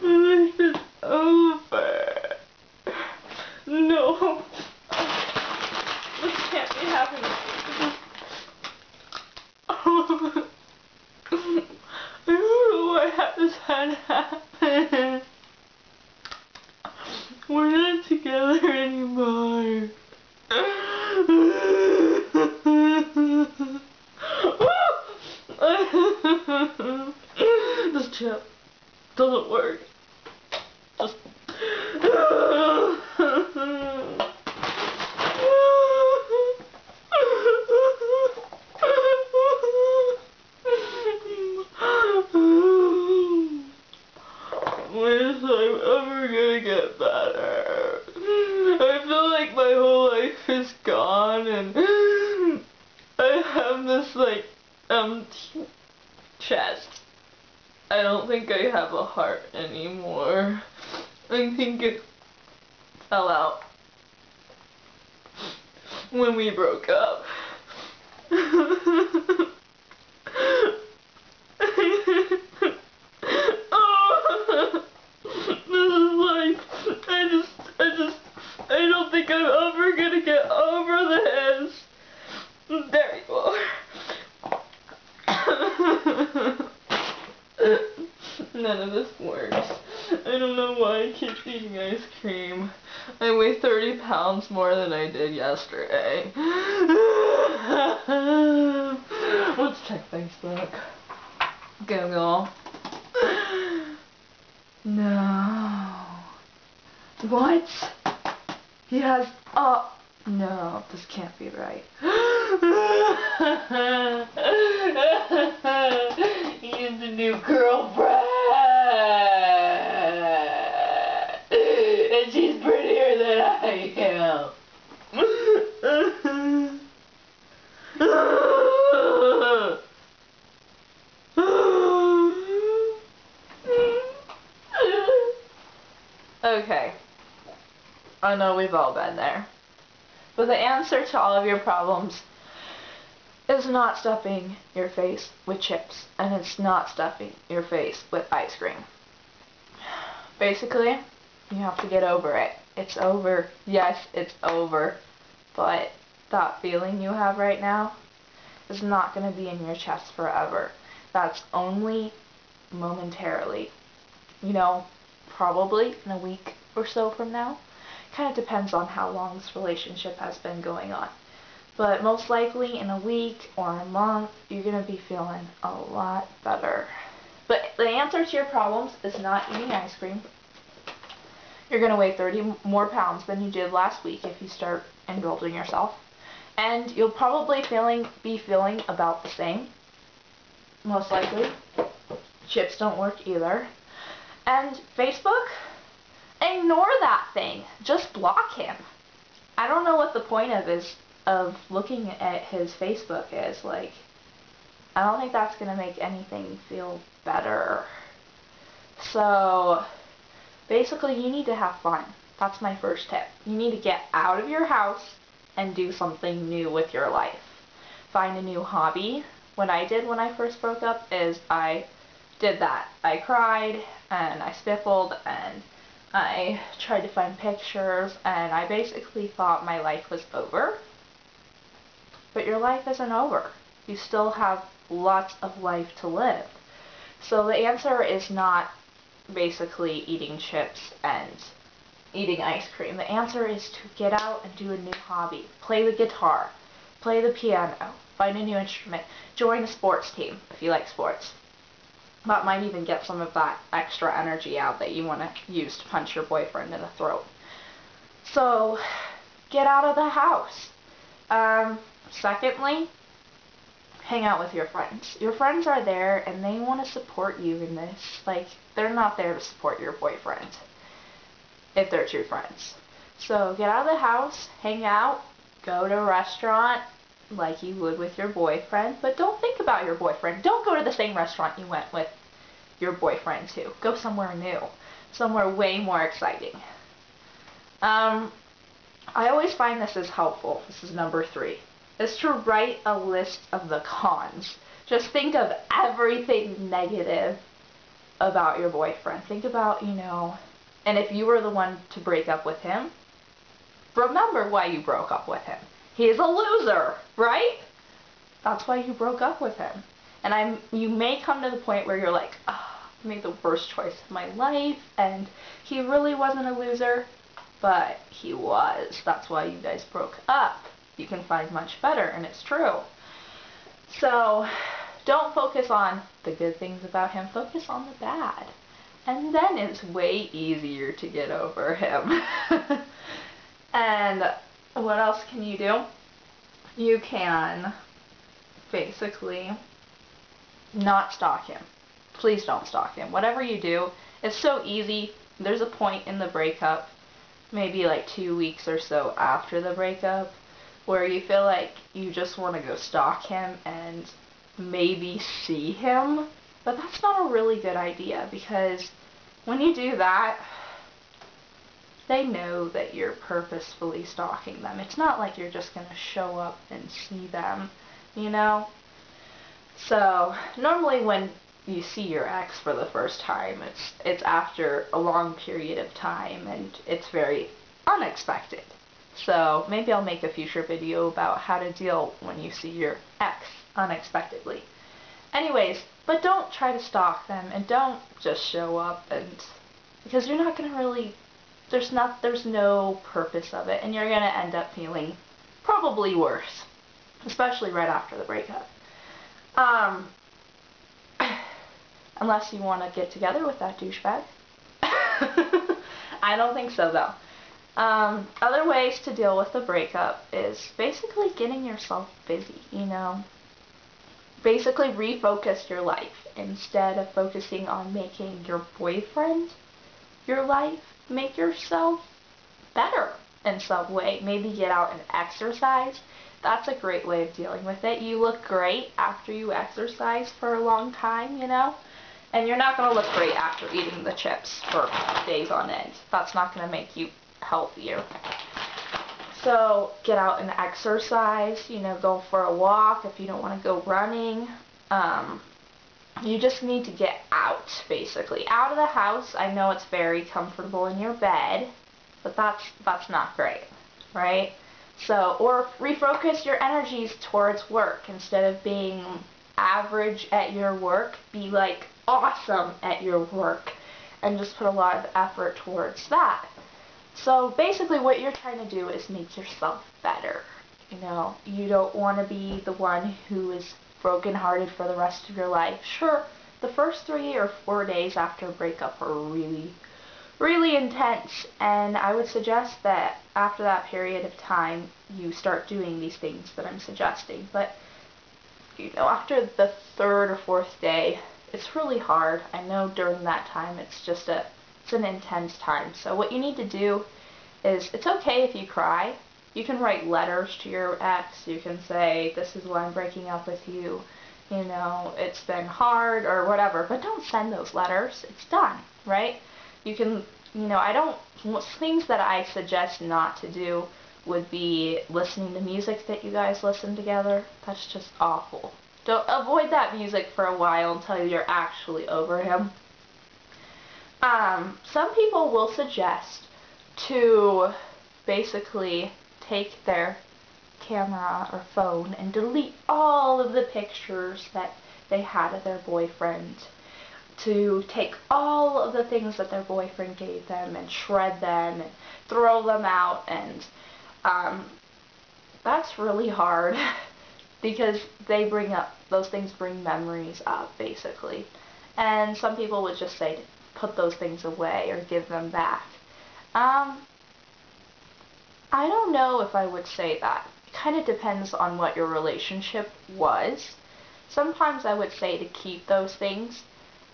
Life is over. No. This can't be happening. I don't know why this had to happen. We're not together anymore. This chip doesn't work. Just when is life ever gonna get better? I feel like my whole life is gone and I have this like empty chest. I don't think I have a heart anymore. I think it fell out when we broke up. I don't think I'm ever gonna get over this. There you are. None of this works. I don't know why I keep eating ice cream. I weigh 30 pounds more than I did yesterday. Let's check Facebook. Google. No. What? He has, no, this can't be right. He has a new girlfriend. And she's prettier than I am. Okay. I know we've all been there. But the answer to all of your problems is not stuffing your face with chips, and it's not stuffing your face with ice cream. Basically, you have to get over it. It's over. Yes, it's over. But that feeling you have right now is not going to be in your chest forever. That's only momentarily. You know, probably in a week or so from now. Kind of depends on how long this relationship has been going on. But most likely in a week or a month, you're going to be feeling a lot better. But the answer to your problems is not eating ice cream. You're going to weigh 30 more pounds than you did last week if you start indulging yourself. And you'll probably be feeling about the same. Most likely. Chips don't work either. And Facebook? Ignore that thing. Just block him. I don't know what the point of looking at his Facebook is. Like, I don't think that's going to make anything feel better. So, basically, you need to have fun. That's my first tip. You need to get out of your house and do something new with your life. Find a new hobby. What I did when I first broke up is I did that. I cried and I spiffled and I tried to find pictures, and I basically thought my life was over. But your life isn't over. You still have lots of life to live. So the answer is not basically eating chips and eating ice cream. The answer is to get out and do a new hobby. Play the guitar. Play the piano. Find a new instrument. Join a sports team if you like sports. That might even get some of that extra energy out that you want to use to punch your boyfriend in the throat. So, get out of the house. Secondly, hang out with your friends. Your friends are there and they want to support you in this. Like, they're not there to support your boyfriend if they're true friends. So, get out of the house, hang out, go to a restaurant like you would with your boyfriend, but don't think about your boyfriend. Don't go to the same restaurant you went with your boyfriend to. Go somewhere new, somewhere way more exciting. I always find this is helpful. This is number 3. Is to write a list of the cons. Just think of everything negative about your boyfriend. Think about, and if you were the one to break up with him, remember why you broke up with him. He's a loser, right? That's why you broke up with him. And you may come to the point where you're like, oh, I made the worst choice of my life, and he really wasn't a loser, but he was. That's why you guys broke up. You can find much better, and it's true. So, don't focus on the good things about him. Focus on the bad. And then it's way easier to get over him. And what else can you do? You can basically not stalk him. Please don't stalk him. Whatever you do, it's so easy. There's a point in the breakup, maybe like 2 weeks or so after the breakup, where you feel like you just want to go stalk him and maybe see him. But that's not a really good idea, because when you do that, they know that you're purposefully stalking them. It's not like you're just going to show up and see them, So, normally when you see your ex for the first time, it's after a long period of time, and it's very unexpected. So, maybe I'll make a future video about how to deal when you see your ex unexpectedly. Anyways, but don't try to stalk them, and don't just show up, because you're not going to really, there's no purpose of it, and you're going to end up feeling probably worse, especially right after the breakup. Unless you want to get together with that douchebag. I don't think so, though. Other ways to deal with the breakup is basically getting yourself busy, Basically refocus your life. Instead of focusing on making your boyfriend your life, make yourself better in some way. Maybe get out and exercise. That's a great way of dealing with it. You look great after you exercise for a long time, And you're not going to look great after eating the chips for days on end. That's not going to make you healthier. So get out and exercise, go for a walk if you don't want to go running. You just need to get out, basically. Out of the house. I know it's very comfortable in your bed, but that's not great, right? So, or refocus your energies towards work. Instead of being average at your work, be like awesome at your work, and just put a lot of effort towards that. So basically what you're trying to do is make yourself better. You don't want to be the one who is brokenhearted for the rest of your life. Sure, the first 3 or 4 days after a breakup are really, really intense, and I would suggest that after that period of time you start doing these things that I'm suggesting. But after the 3rd or 4th day, it's really hard. I know during that time it's an intense time. So what you need to do is, it's okay if you cry. You can write letters to your ex. You can say, this is why I'm breaking up with you. It's been hard or whatever. But don't send those letters. It's done, right? You can, things that I suggest not to do would be listening to music that you guys listen together. That's just awful. Don't avoid that music for a while until you're actually over him. Some people will suggest to basically take their camera or phone and delete all of the pictures that they had of their boyfriend, to take all of the things that their boyfriend gave them and shred them and throw them out, and that's really hard because those things bring memories up, basically. And some people would just say to put those things away or give them back. I don't know if I would say that. It kind of depends on what your relationship was. Sometimes I would say to keep those things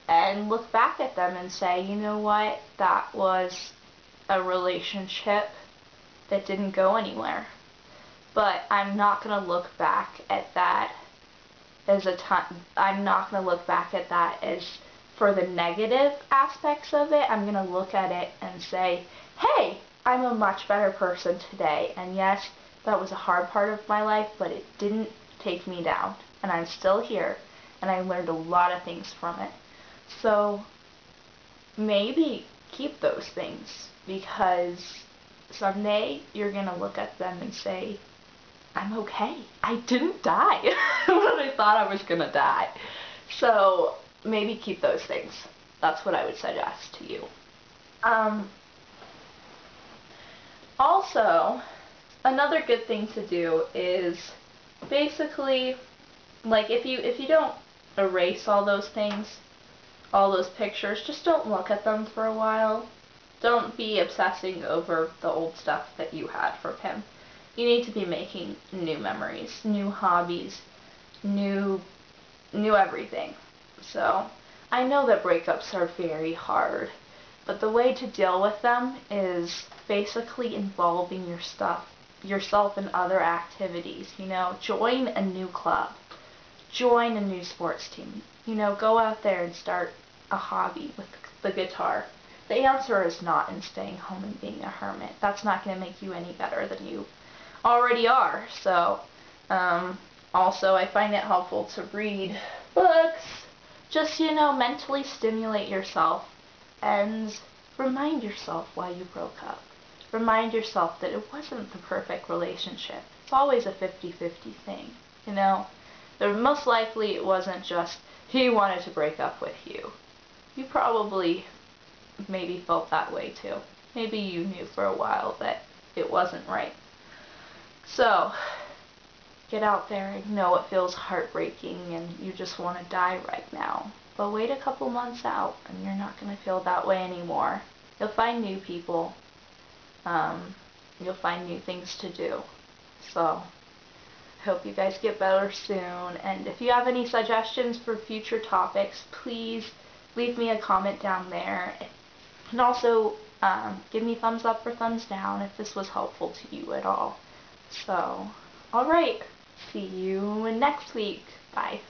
and look back at them and say, you know what, that was a relationship that didn't go anywhere. But I'm not going to look back at that as I'm not going to look back at that as for the negative aspects of it. I'm going to look at it and say, hey, I'm a much better person today. And yes, that was a hard part of my life, but it didn't take me down. And I'm still here. and I learned a lot of things from it. So maybe keep those things, because someday you're going to look at them and say, I'm okay. I didn't die when I thought I was going to die. So maybe keep those things. That's what I would suggest to you. Also, another good thing to do is basically, like, if you don't erase all those things, all those pictures, just don't look at them for a while. Don't be obsessing over the old stuff that you had from him. You need to be making new memories, new hobbies, new everything. So, I know that breakups are very hard, but the way to deal with them is basically involving yourself in other activities. Join a new club, join a new sports team. Go out there and start a hobby with the guitar. The answer is not in staying home and being a hermit. That's not going to make you any better than you already are. So, also, I find it helpful to read books. Just, mentally stimulate yourself and remind yourself why you broke up. Remind yourself that it wasn't the perfect relationship. It's always a 50-50 thing, Most likely it wasn't just he wanted to break up with you. You probably maybe felt that way too. Maybe you knew for a while that it wasn't right. So, get out there. I know it feels heartbreaking and you just want to die right now. But wait a couple months out and you're not going to feel that way anymore. You'll find new people. You'll find new things to do. So, I hope you guys get better soon. And if you have any suggestions for future topics, please leave me a comment down there. And also, give me thumbs up or thumbs down if this was helpful to you at all. So, alright. See you next week. Bye.